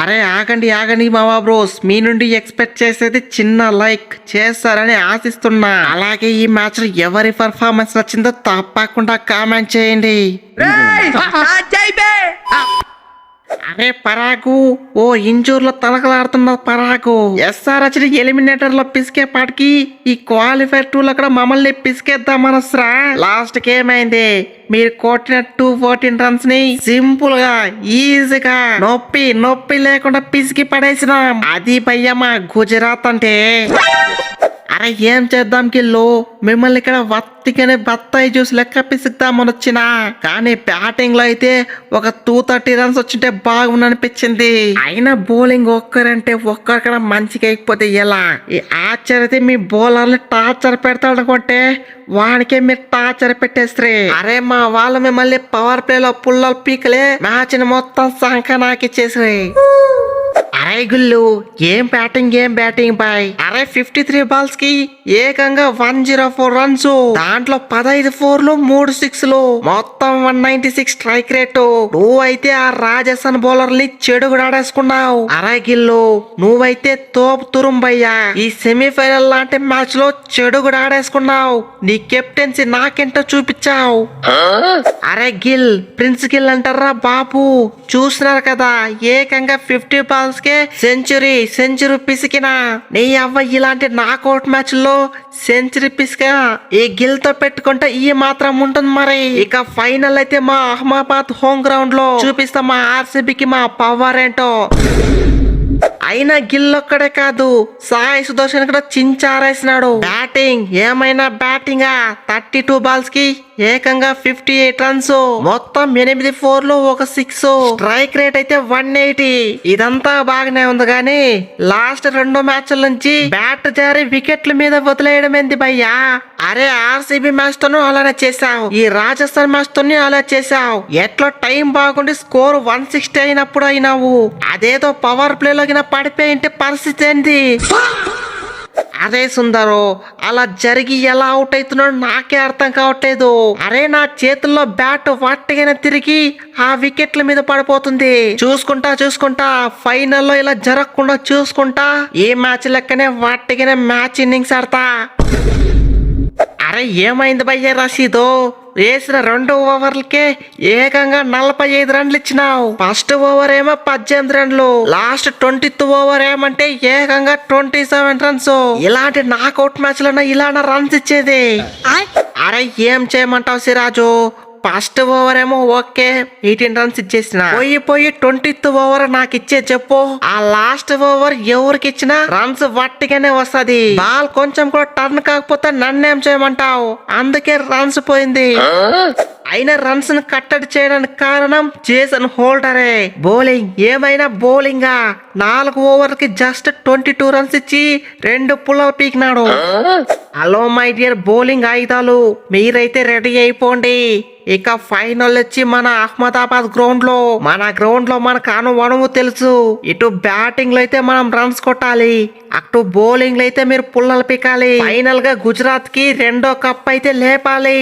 అరే ఆగండి ఆగండి మావా బ్రోస్, మీ నుండి ఎక్స్పెక్ట్ చేసేది చిన్న లైక్ చేస్తారని ఆశిస్తున్నా. అలాగే ఈ మ్యాచ్ లో ఎవరి పర్ఫార్మెన్స్ నచ్చిందో తప్పకుండా కామెంట్ చేయండి. అరే పరాగు, ఓ ఇంజూర్లో తలకలాడుతున్న పరాగు, ఎస్ఆర్ వచ్చిన ఎలిమినేటర్ లో పిసికే పాటికి ఈ క్వాలిఫైర్ 2 లో కూడా మమ్మల్ని పిసికేద్దామనొస్రా. లాస్ట్ కి ఏమైంది? మీరు కొట్టిన 214 రన్స్ ని సింపుల్ గా ఈజీగా నొప్పి నొప్పి లేకుండా పిసికి పడేసినాం. అది భయ్య మా గుజరాత్ అంటే. అరే ఏం చేద్దాం కిల్లు, మిమ్మల్ని ఇక్కడ వత్తికనే బత్తాయి జ్యూస్ లెక్క పిసుకుదామని వచ్చినా, కానీ బ్యాటింగ్ లో అయితే ఒక 230 రన్స్ వచ్చింటే బాగుందనిపించింది. అయినా బౌలింగ్ ఒక్కరంటే ఒక్కరికడ మంచిగా అయిపోతే ఎలా? ఈ ఆశ్చర్యతే మీ బౌలర్ని టార్చర్ పెడతాడు అనుకుంటే వాడికే మీరు టార్చర్ పెట్టేస్తే. అరే మా వాళ్ళు మిమ్మల్ని పవర్ ప్లే లో పుల్లలు పీకలే మ్యాచ్ ని మొత్తం సంఖ నాకిచ్చేసి. అరే గుల్లు, ఏం బ్యాటింగ్ బాయ్. అరే 53 బాల్స్ కి ఏకంగా 104 రన్స్, దాంట్లో 15 4లు 3 6లు, మొత్తం 196 స్ట్రైక్ రేటు. నువ్వైతే ఆ రాజస్థాన్ బౌలర్ ని చెడుగుడాడేసుకున్నావు. అరే గిల్లు, నువ్వైతే తోపు తురుంబయ్యా. ఈ సెమీఫైనల్ లాంటి మ్యాచ్ లో చెడుగుడాడేసుకున్నావు. నీ కెప్టెన్సీ నాకెంటో చూపించావు. అరే గిల్, ప్రిన్స్ గిల్ అంటారా బాబు, చూసినారు కదా ఏకంగా 50 బాల్స్ కే సెంచరీ పిసికినా. నీ అవ్వ ఇలాంటి నాకౌట్ మ్యాచ్ లో సెంచరీ పిసికా ఈ గిల్ తో పెట్టుకుంటే ఈ మాత్రం ఉంటుంది మరి. ఇక ఫైనల్ అయితే మా అహ్మదాబాద్ హోమ్ గ్రౌండ్ లో చూపిస్తా మా ఆర్సీబీకి మా పవర్ ఏంటో. అయినా గిల్ ఒక్కడే కాదు, సాయి సుదర్శన్ కూడా చించారేసినాడు. బ్యాటింగ్ ఏమైనా బ్యాటింగా, 32 బాల్స్ కి ఏకంగా 58 రన్స్, మొత్తం 8 4లు 1 6, స్ట్రైక్ రేట్ అయితే 180. ఇదంతా బాగానే ఉంది కానీ లాస్ట్ 2 మ్యాచ్ల నుంచి బ్యాట్ జారి వికెట్ల మీద వదిలేయడం ఏంది భయ్యా? అరే ఆర్సీబీ మ్యాచ్ తోనూ అలానే చేసావు, ఈ రాజస్థాన్ మ్యాచ్ తోనే అలా చేసావు. ఎట్లా టైం బాగుండి స్కోర్ 160 అయినప్పుడు అయినావు, అదేదో పవర్ ప్లే లోకి పడిపోయింటే పరిస్థితి ఏంది? అదే సుందరు, అలా జరిగి ఎలా అవుట్ అవుతున్నాడు నాకే అర్థం కావట్లేదు. అరే నా చేతుల్లో బ్యాట్ వాటిగానే తిరిగి ఆ వికెట్ల మీద పడిపోతుంది. చూసుకుంటా ఫైనల్లో ఇలా జరగకుండా చూసుకుంటా ఈ మ్యాచ్ లెక్కనే వాటిగానే మ్యాచ్ ఇన్నింగ్స్ ఆడతా. అరే ఏమైంది భయ్య రషీదు, వేసిన 2 ఓవర్లకే ఏకంగా 45 రన్లు ఇచ్చినావు. ఫస్ట్ ఓవర్ ఏమో 18 రన్లు, లాస్ట్ 20th ఓవర్ ఏమంటే ఏకంగా 27 రన్స్. ఇలాంటి నాకౌట్ మ్యాచ్ లో ఇలా రన్స్ ఇచ్చేది. అరే ఏం చేయమంటావు సిరాజు, ఫస్ట్ ఓవర్ ఏమో ఓకే 18 రన్స్ ఇచ్చేసిన, పోయి 20th ఓవర్ నాకు ఇచ్చే చెప్పు. ఆ లాస్ట్ ఓవర్ ఎవరికి ఇచ్చినా రన్స్ వట్టిగానే వస్తది. బాల్ కొంచెం కూడా టర్న్ కాకపోతే నన్నేం చేయమంటావు? అందుకే రన్స్ పోయింది. అయినా రన్స్ ను కట్టడి చేయడానికి కారణం జేసన్ హోల్డరే. బౌలింగ్ ఏమైనా బౌలింగా, 4 ఓవర్లకి జస్ట్ 22 రన్స్ ఇచ్చి 2 పుల్లలు పీకినాడు. హలో మై డియర్ బౌలింగ్ ఆయుధాలు, మీరైతే రెడీ అయిపోండి. ఇక ఫైనల్ వచ్చి మన అహ్మదాబాద్ గ్రౌండ్ లో మనకు అనువనువు తెలుసు. ఇటు బ్యాటింగ్ లో అయితే మనం రన్స్ కొట్టాలి, అటు బౌలింగ్ లో అయితే మీరు పుల్లలు పీకాలి. ఫైనల్ గా గుజరాత్ కి 2వ కప్ అయితే లేపాలి.